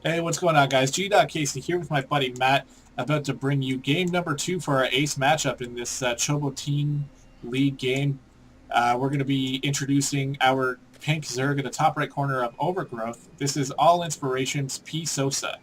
Hey, what's going on, guys? Gdoggcasey here with my buddy Matt, about to bring you game number 2 for our ace matchup in this Chobo Team League game. We're going to be introducing our pink Zerg in the top right corner of Overgrowth. This is All Inspirations PSosa.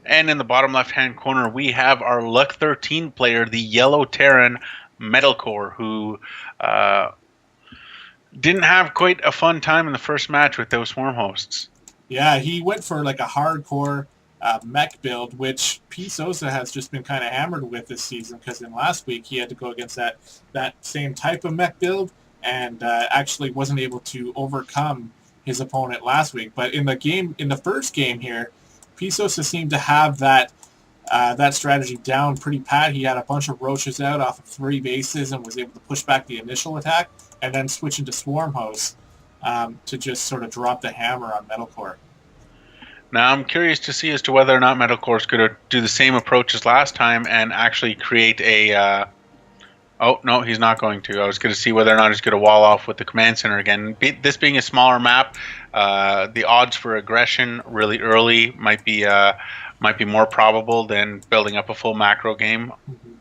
And in the bottom left-hand corner, we have our Luck13 player, the Yellow Terran MetalCore, who didn't have quite a fun time in the first match with those Swarm hosts. Yeah, he went for like a hardcore mech build, which PSosa has just been kind of hammered with this season, because in last week he had to go against that same type of mech build and actually wasn't able to overcome his opponent last week. But in the first game here, PSosa seemed to have that strategy down pretty pat. He had a bunch of roaches out off of 3 bases and was able to push back the initial attack and then switch into Swarm Host to just sort of drop the hammer on MetalCore. Now, I'm curious to see as to whether or not MetalCore is going to do the same approach as last time and actually create a... Oh, no, he's not going to. I was going to see whether or not he's going to wall off with the command center again. This being a smaller map, the odds for aggression really early might be more probable than building up a full macro game. Mm-hmm.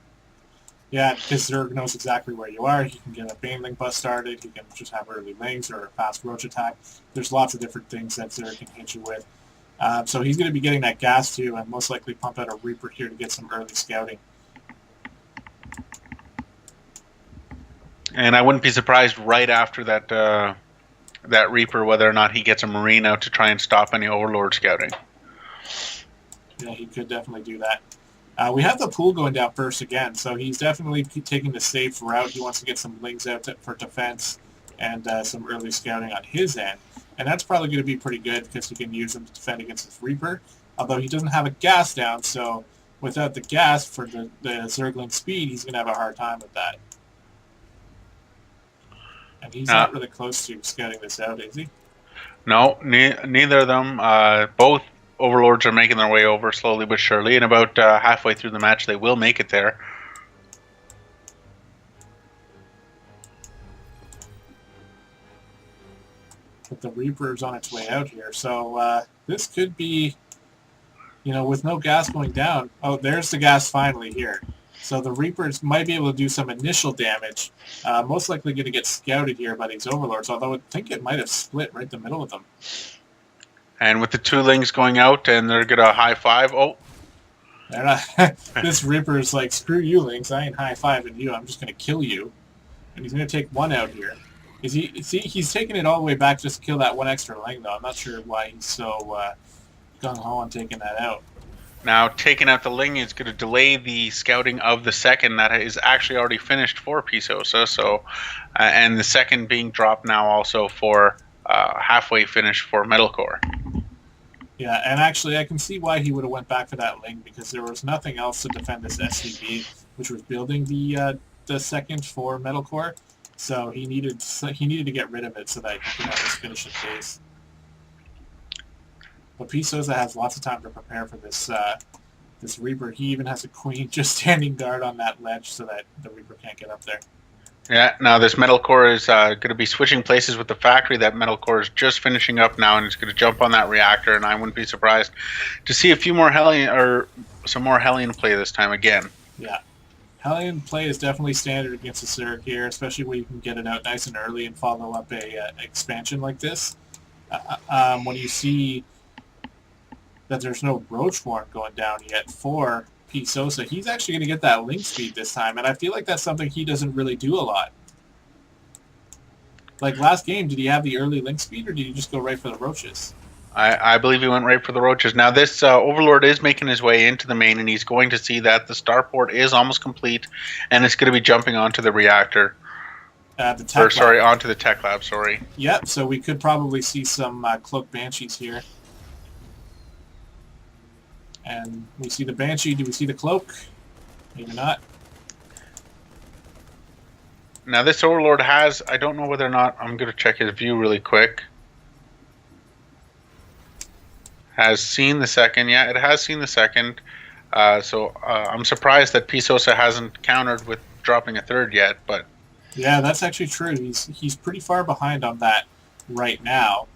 Yeah, because Zerg knows exactly where you are. He can get a Baneling bus started. He can just have early lings or a fast roach attack. There's lots of different things that Zerg can hit you with. So he's going to be getting that gas too, and most likely pump out a Reaper here to get some early scouting. And I wouldn't be surprised right after that Reaper whether or not he gets a Marine out to try and stop any Overlord scouting. Yeah, he could definitely do that. We have the pool going down first again, so he's definitely taking the safe route. He wants to get some lings out for defense and some early scouting on his end. And that's probably going to be pretty good because he can use them to defend against his Reaper, although he doesn't have a gas down, so without the gas for the Zergling speed, he's going to have a hard time with that. And he's not really close to scouting this out, is he? No, neither of them. Both Overlords are making their way over slowly but surely, and about halfway through the match they will make it there. But the Reaper is on its way out here, so this could be, with no gas going down. Oh, there's the gas finally here. So the Reapers might be able to do some initial damage. Most likely going to get scouted here by these Overlords, although I think it might have split right in the middle of them. And with the 2 lings going out, and they're going to high-five. Oh. They're not, this Reaper's like, screw you, lings. I ain't high-fiving you. I'm just going to kill you. And he's going to take 1 out here. See, he's taking it all the way back just to kill that 1 extra ling, though. I'm not sure why he's so gung-ho on taking that out. Now, taking out the ling is going to delay the scouting of the second that is actually already finished for PSosa. So, and the second being dropped now also for halfway finish for MetalCore. Yeah, and actually I can see why he would have went back for that ling, because there was nothing else to defend this SCV, which was building the second for MetalCore. So he needed to get rid of it so that he could have this finish at base. But PSosa has lots of time to prepare for this this Reaper. He even has a Queen just standing guard on that ledge so that the Reaper can't get up there. Yeah, now this MetalCore is going to be switching places with the factory that MetalCore is just finishing up now, and it's going to jump on that reactor, and I wouldn't be surprised to see a few more Hellion, or some more Hellion play this time again. Yeah. Hellion play is definitely standard against the Zerg here, especially when you can get it out nice and early and follow up a expansion like this. When you see that there's no Roach Swarm going down yet for PSosa, he's actually going to get that link speed this time, and I feel like that's something he doesn't really do a lot. Like last game, did he have the early link speed, or did he just go right for the roaches? I believe he went right for the roaches. Now this Overlord is making his way into the main, and he's going to see that the starport is almost complete, and it's going to be jumping onto the reactor. Onto the tech lab, sorry. Yep, so we could probably see some Cloak Banshees here. And we see the Banshee. Do we see the Cloak? Maybe not. Now this Overlord has, I don't know whether or not, I'm going to check his view really quick. Has seen the second. Yeah, it has seen the second. So I'm surprised that PSosa hasn't countered with dropping a third yet. But yeah, that's actually true. He's pretty far behind on that right now.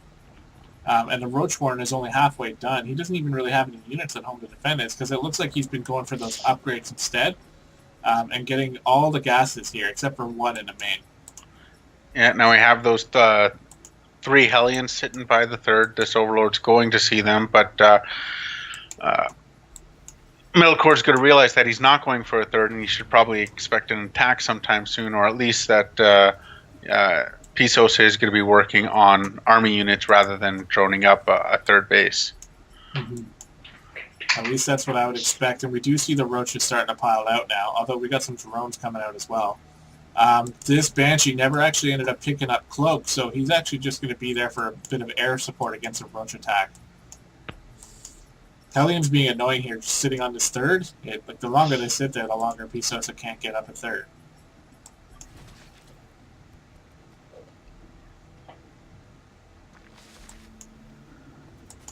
And the Roach Warren is only halfway done. He doesn't even really have any units at home to defend it, because it looks like he's been going for those upgrades instead, and getting all the gases here, except for one in the main. Yeah, now we have those 3 Hellions sitting by the third. This Overlord's going to see them, but MetalCore's going to realize that he's not going for a third, and he should probably expect an attack sometime soon, or at least that PSosa is going to be working on army units rather than droning up a third base. Mm-hmm. At least that's what I would expect, and we do see the Roaches starting to pile out now, although we got some drones coming out as well. This Banshee never actually ended up picking up Cloak, so he's actually just going to be there for a bit of air support against a Roach attack. Hellions being annoying here, just sitting on this third. Like, the longer they sit there, the longer PSosa can't get up a third.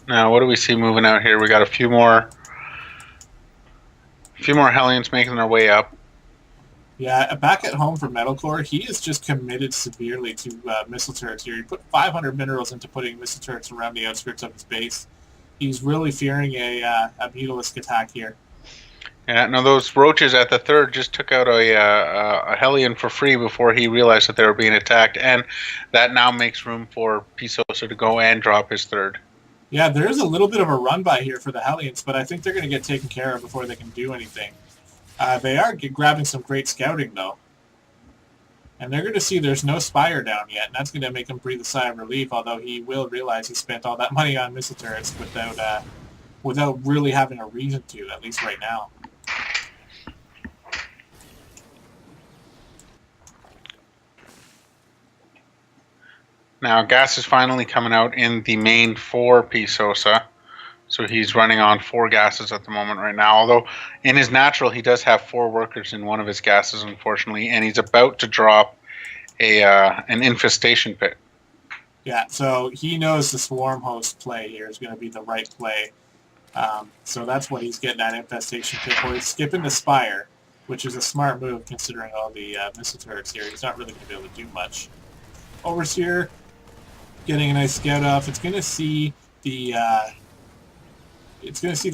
Now, what do we see moving out here? We got a few more Hellions making their way up. Yeah, back at home for MetalCore, he is just committed severely to missile turrets here. He put 500 minerals into putting missile turrets around the outskirts of his base. He's really fearing a Mutalisk attack here. Yeah, no, those Roaches at the third just took out a Hellion for free before he realized that they were being attacked, and that now makes room for PSosa to go and drop his third. Yeah, there's a little bit of a run by here for the Hellions, but I think they're going to get taken care of before they can do anything. They are grabbing some great scouting, though. And they're going to see there's no Spire down yet, and that's going to make him breathe a sigh of relief, although he will realize he spent all that money on missile turrets without really having a reason to, at least right now. Now, gas is finally coming out in the main for PSosa. So he's running on 4 gases at the moment right now. Although in his natural, he does have 4 workers in one of his gases, unfortunately. And he's about to drop an infestation pit. Yeah, so he knows the swarm host play here is going to be the right play. So that's what he's getting that infestation pit for. He's skipping the Spire, which is a smart move considering all the missile turrets here. He's not really going to be able to do much. Overseer getting a nice scout off. It's going to see the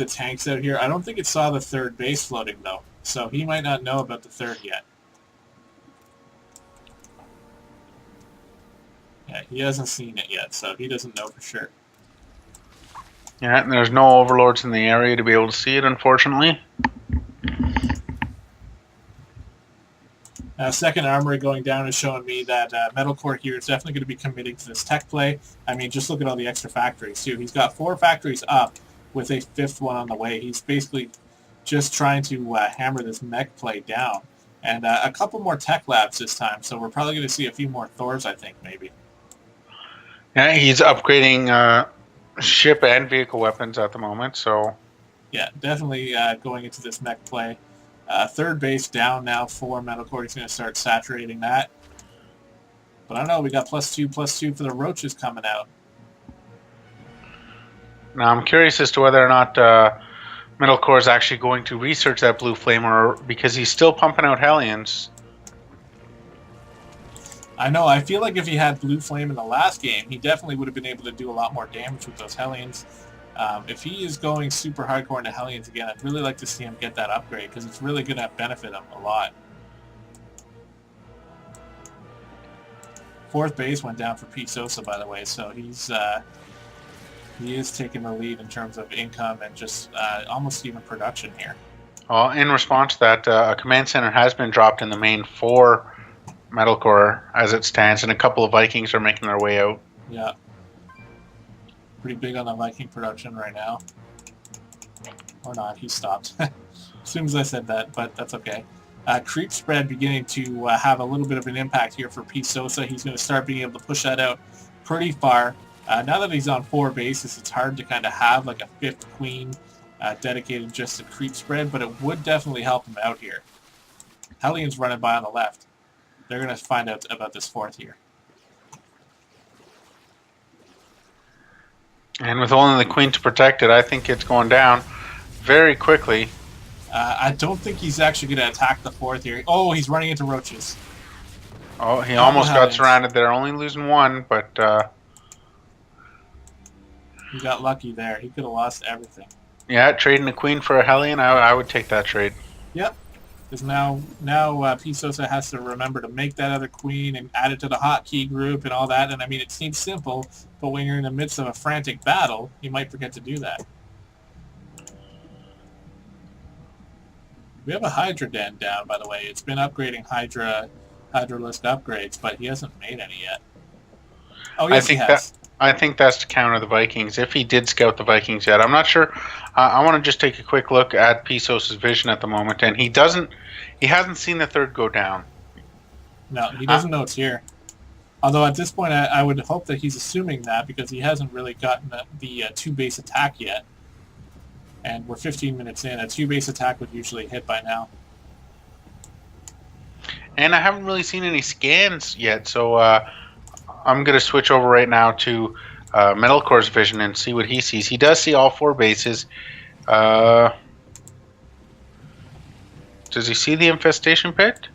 tanks out here. I don't think it saw the third base floating though, so he might not know about the third yet. Yeah, he hasn't seen it yet, so he doesn't know for sure. Yeah, and there's no overlords in the area to be able to see it, unfortunately. Second armory going down is showing me that MetalCore here is definitely going to be committing to this tech play. I mean, just look at all the extra factories, too. He's got 4 factories up with a 5th one on the way. He's basically just trying to hammer this mech play down. And a couple more tech labs this time, so we're probably going to see a few more Thors, I think, maybe. Yeah, he's upgrading ship and vehicle weapons at the moment, so... Yeah, definitely going into this mech play. Third base down now for MetalCore. He's going to start saturating that. But I don't know, we got +2/+2 for the Roaches coming out. Now I'm curious as to whether or not MetalCore is actually going to research that blue flame, or because he's still pumping out Hellions. I know, I feel like if he had blue flame in the last game, he definitely would have been able to do a lot more damage with those Hellions. If he is going super hardcore into Hellions again, I'd really like to see him get that upgrade, because it's really going to benefit him a lot. 4th base went down for PSosa, by the way, so he is taking the lead in terms of income and just almost even production here. Well, in response to that, a command center has been dropped in the main for MetalCore as it stands, and a couple of Vikings are making their way out. Yeah. Pretty big on the Viking production right now. Or not, he stopped. As soon as I said that, but that's okay. Creep spread beginning to have a little bit of an impact here for PSosa. He's going to start being able to push that out pretty far. Now that he's on 4 bases, it's hard to kind of have like a 5th queen dedicated just to creep spread, but it would definitely help him out here. Hellions running by on the left. They're going to find out about this 4th here. And with only the queen to protect it, I think it's going down very quickly. I don't think he's actually going to attack the 4th here. Oh, he's running into Roaches. Oh, he almost got surrounded there, only losing 1, but... He got lucky there. He could have lost everything. Yeah, trading a queen for a Hellion, I would take that trade. Yep. Because now PSosa has to remember to make that other queen and add it to the hotkey group and all that. And I mean, it seems simple, but when you're in the midst of a frantic battle, you might forget to do that. We have a Hydra Den down, by the way. It's been upgrading Hydralisk upgrades, but he hasn't made any yet. Oh, yes, he has. I think that's to counter the Vikings. If he did scout the Vikings yet, I'm not sure. I want to just take a quick look at PSosa's vision at the moment, and he hasn't seen the third go down. No, he doesn't know it's here. Although at this point, I would hope that he's assuming that because he hasn't really gotten the two-base attack yet. And we're 15 minutes in. A two-base attack would usually hit by now. And I haven't really seen any scans yet, so I'm going to switch over right now to MetalCore's vision and see what he sees. He does see all 4 bases. Does he see the infestation pit?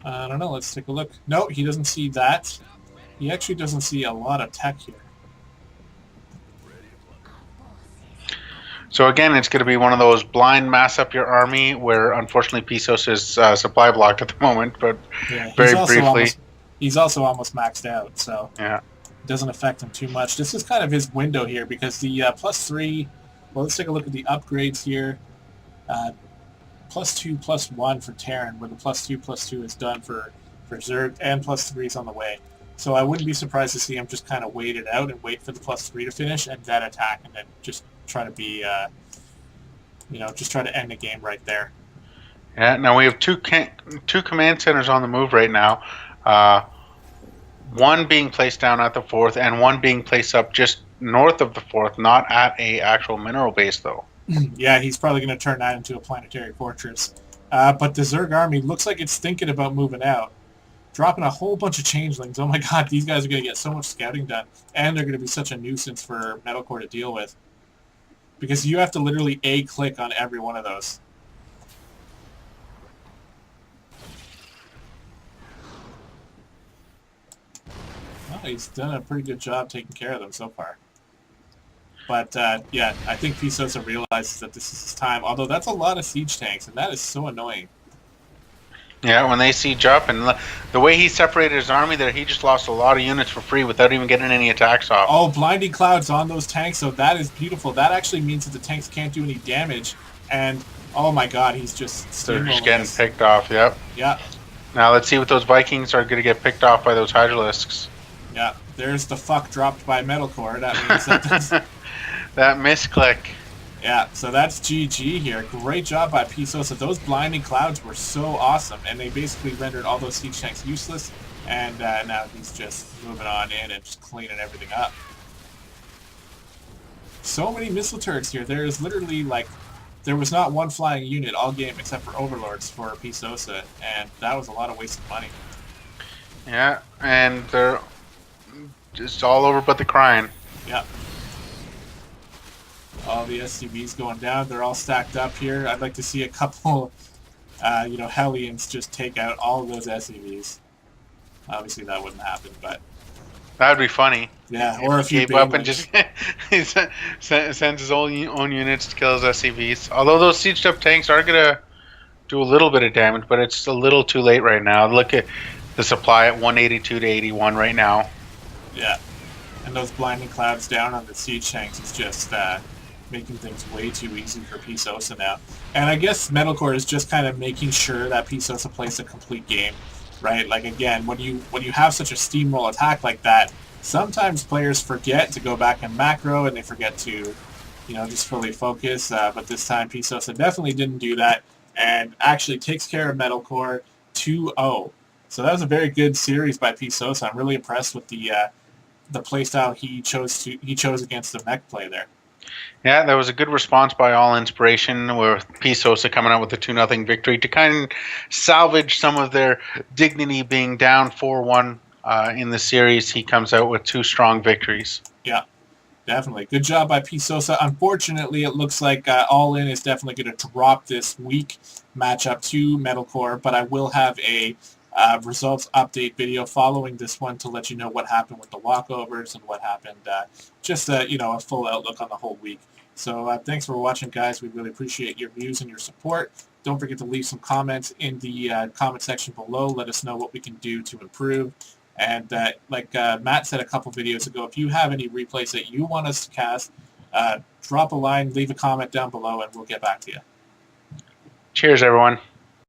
I don't know. Let's take a look. No, he doesn't see that. He actually doesn't see a lot of tech here. So again, it's going to be one of those blind mass up your army where unfortunately PSosa is supply blocked at the moment, but yeah, very briefly. He's also almost maxed out, so yeah, it doesn't affect him too much. This is kind of his window here because the +3, well, let's take a look at the upgrades here. +2, +1 for Terran, where the +2 is done for Zerg, and +3 is on the way. So I wouldn't be surprised to see him just kind of wait it out and wait for the +3 to finish and then attack and then just try to be, just try to end the game right there. Yeah, now we have two command centers on the move right now. One being placed down at the 4th and one being placed up just north of the 4th, not at a actual mineral base though. Yeah, he's probably going to turn that into a planetary fortress. But the Zerg army looks like it's thinking about moving out. Dropping a whole bunch of changelings. Oh my god, these guys are going to get so much scouting done. And they're going to be such a nuisance for MetalCore to deal with. Because you have to literally A-click on every one of those. Well, he's done a pretty good job taking care of them so far. But, yeah, I think PSosa realizes that this is his time. Although that's a lot of siege tanks, and that is so annoying. Yeah, when they siege up, and the way he separated his army there, he just lost a lot of units for free without even getting any attacks off. Oh, blinding clouds on those tanks, so that is beautiful. That actually means that the tanks can't do any damage, and oh my god, he's just They're just getting picked off, yep. Yeah. Now let's see what those Vikings are going to get picked off by those Hydralisks. Yeah, there's the fuck dropped by MetalCore. That means that that misclick. Yeah, so that's GG here. Great job by PSosa. Those blinding clouds were so awesome, and they basically rendered all those siege tanks useless, and now he's just moving on in and just cleaning everything up. So many missile turrets here. There is literally, there was not one flying unit all game except for Overlords for PSosa, and that was a lot of wasted money. Yeah, and they're just all over but the crying. Yeah. All the SCVs going down. They're all stacked up here. I'd like to see a couple, Hellions just take out all of those SCVs. Obviously, that wouldn't happen, but that would be funny. Yeah, or if he gave up and just sends his own units to kill his SCVs. Although those sieged up tanks are gonna do a little bit of damage, but it's a little too late right now. Look at the supply at 182 to 81 right now. Yeah, and those blinding clouds down on the siege tanks is just making things way too easy for PSosa now. And I guess MetalCore is just kind of making sure that PSosa plays a complete game, right? Like, again, when you have such a steamroll attack like that, sometimes players forget to go back and macro, and they forget to, just fully focus. But this time, PSosa definitely didn't do that, and actually takes care of MetalCore 2-0. So that was a very good series by PSosa. I'm really impressed with the playstyle he chose against the mech play there. Yeah, that was a good response by All Inspiration, with PSosa coming out with a 2-0 victory to kind of salvage some of their dignity being down 4-1 in the series. He comes out with 2 strong victories. Yeah, definitely. Good job by PSosa. Unfortunately, it looks like Allin is definitely going to drop this week matchup to MetalCore, but I will have a results update video following this one to let you know what happened with the walkovers and what happened, just a full outlook on the whole week. So thanks for watching, guys. We really appreciate your views and your support. Don't forget to leave some comments in the comment section below. Let us know what we can do to improve. And like Matt said a couple videos ago, if you have any replays that you want us to cast, drop a line, leave a comment down below, and we'll get back to you. Cheers, everyone.